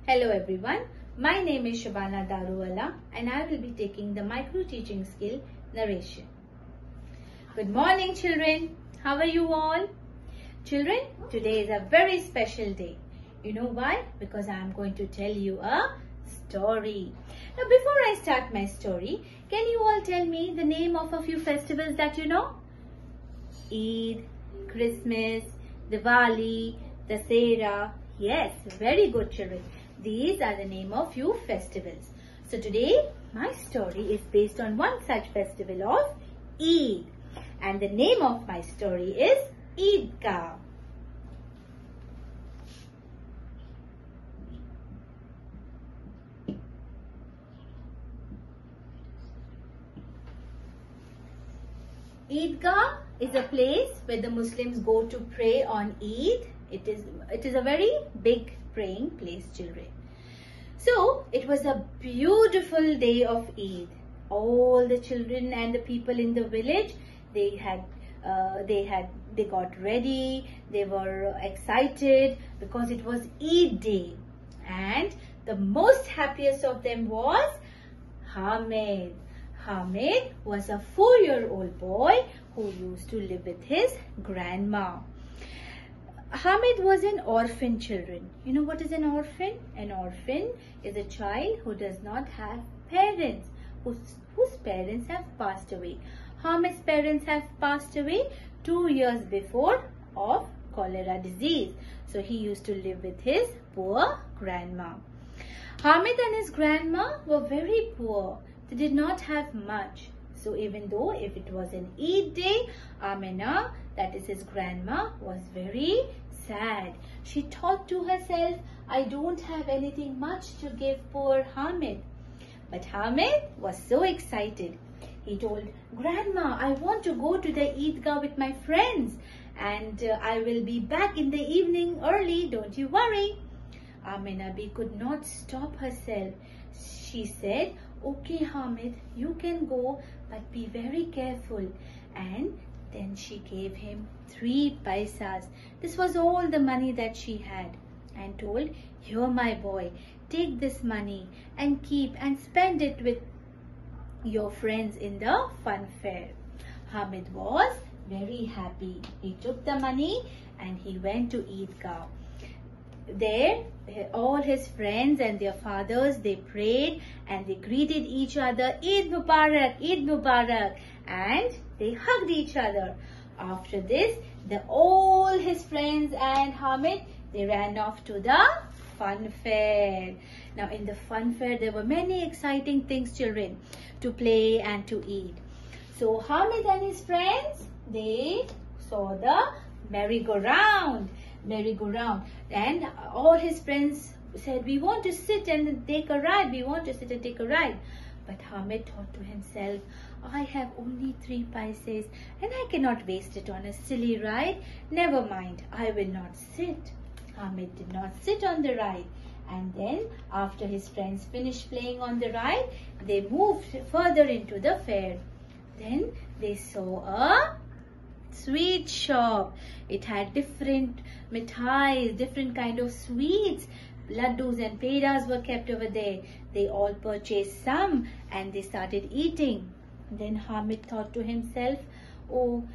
Hello everyone, my name is Shabana Daruwala and I will be taking the micro teaching skill narration. Good morning children, how are you all? Children, today is a very special day. You know why? Because I am going to tell you a story. Now before I start my story, can you all tell me the name of a few festivals that you know? Eid, Christmas, Diwali, Dasera. Yes, very good children. These are the name of few festivals. So today my story is based on one such festival of Eid. And the name of my story is Eidgah. Eidgah is a place where the Muslims go to pray on Eid. It is a very big praying place, children. So it was a beautiful day of Eid. All the children and the people in the village, they got ready. They were excited because it was Eid day, and the most happiest of them was Hamid. Hamid was a 4-year-old boy who used to live with his grandma. Hamid was an orphan, children. You know what is an orphan? An orphan is a child who does not have parents, whose parents have passed away. Hamid's parents have passed away 2 years before of cholera disease. So he used to live with his poor grandma. Hamid and his grandma were very poor. They did not have much. So even though if it was an Eid day, Amina, that is his grandma, was very sad. She thought to herself, I don't have anything much to give poor Hamid. But Hamid was so excited. He told, Grandma, I want to go to the Eidgah with my friends and I will be back in the evening early, don't you worry. Amina could not stop herself. She said, okay Hamid, you can go, but be very careful. And then she gave him 3 paisas. This was all the money that she had, and told, here my boy, take this money and keep and spend it with your friends in the fun fair. Hamid was very happy. He took the money and he went to Eidgah. There, all his friends and their fathers, they prayed and they greeted each other, Eid Mubarak, Eid Mubarak, and they hugged each other. After this, all his friends and Hamid, they ran off to the fun fair. Now in the fun fair, there were many exciting things, children, to play and to eat. So Hamid and his friends, they saw the merry-go-round, and all his friends said, we want to sit and take a ride, But Hamid thought to himself, I have only 3 paisas and I cannot waste it on a silly ride. Never mind, I will not sit. Hamid did not sit on the ride. And then after his friends finished playing on the ride, they moved further into the fair. Then they saw a sweet shop. It had different mithais, different kind of sweets. Laddus and pedas were kept over there. They all purchased some and they started eating. Then Hamid thought to himself, oh,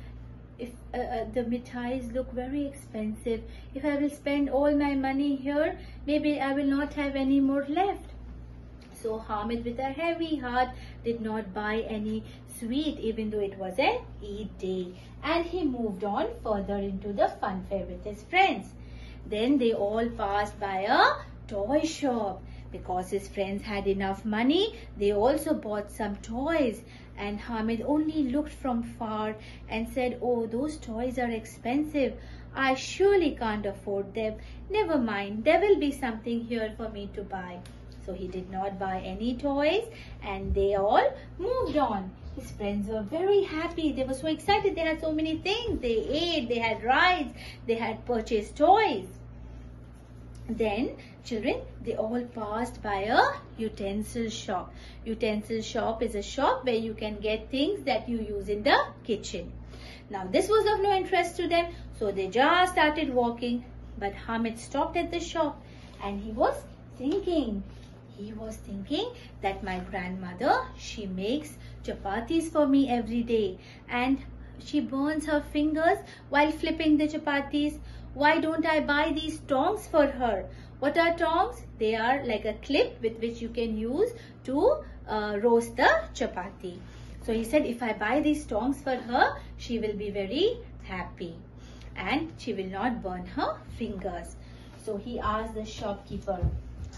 if the mithais look very expensive, if I will spend all my money here, maybe I will not have any more left. So Hamid, with a heavy heart, did not buy any sweet, even though it was an Eid day. And he moved on further into the fun fair with his friends. Then they all passed by a toy shop. Because his friends had enough money, they also bought some toys. And Hamid only looked from far and said, oh, those toys are expensive. I surely can't afford them. Never mind, there will be something here for me to buy. So he did not buy any toys and they all moved on. His friends were very happy. They were so excited. They had so many things. They ate, they had rides, they had purchased toys. Then children, they all passed by a utensil shop. Utensil shop is a shop where you can get things that you use in the kitchen. Now this was of no interest to them, so they just started walking. But Hamid stopped at the shop and he was thinking? He was thinking that my grandmother, she makes chapatis for me every day and she burns her fingers while flipping the chapatis. Why don't I buy these tongs for her? What are tongs? They are like a clip with which you can use to roast the chapati. So he said, if I buy these tongs for her, she will be very happy and she will not burn her fingers. So he asked the shopkeeper,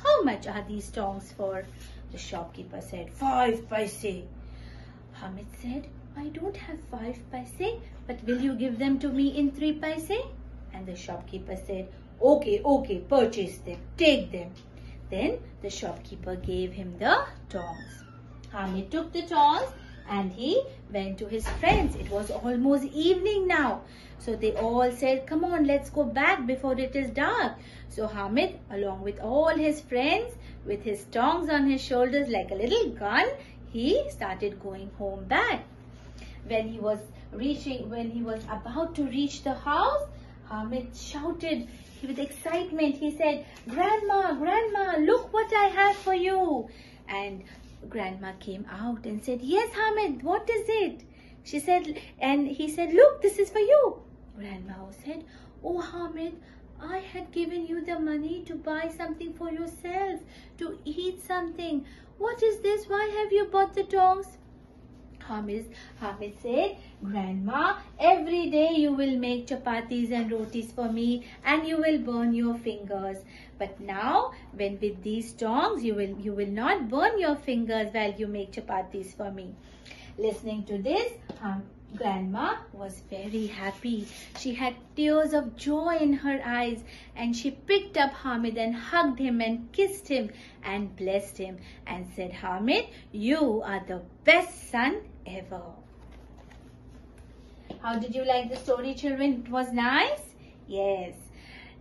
how much are these tongs for? The shopkeeper said, 5 paise. Hamid said, I don't have 5 paise, but will you give them to me in 3 paise? And the shopkeeper said, okay, purchase them, take them. Then the shopkeeper gave him the tongs. Hamid took the tongs and he went to his friends. It was almost evening now. So they all said, come on, let's go back before it is dark. So Hamid, along with all his friends, with his tongs on his shoulders like a little gun, he started going home back. When he was about to reach the house, Hamid shouted with excitement. He said, Grandma, look what I have for you. And Grandma came out and said, yes, Hamid, what is it? She said, and he said, look, this is for you. Grandma said, oh, Hamid, I had given you the money to buy something for yourself, to eat something. What is this? Why have you bought the tongs? Hamid said, Grandma, every day you will make chapatis and rotis for me and you will burn your fingers. But now, when with these tongs, you will not burn your fingers while you make chapatis for me. Listening to this, Grandma was very happy. She had tears of joy in her eyes and she picked up Hamid and hugged him and kissed him and blessed him and said, Hamid, you are the best son ever. How did you like the story, children? It was nice? Yes.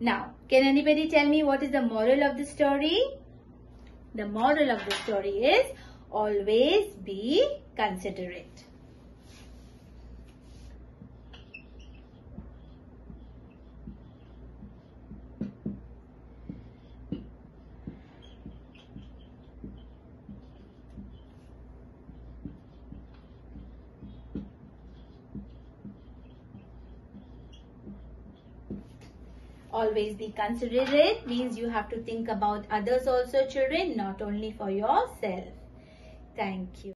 Now, can anybody tell me what is the moral of the story? The moral of the story is always be considerate. Always be considerate means you have to think about others also, children, not only for yourself. Thank you.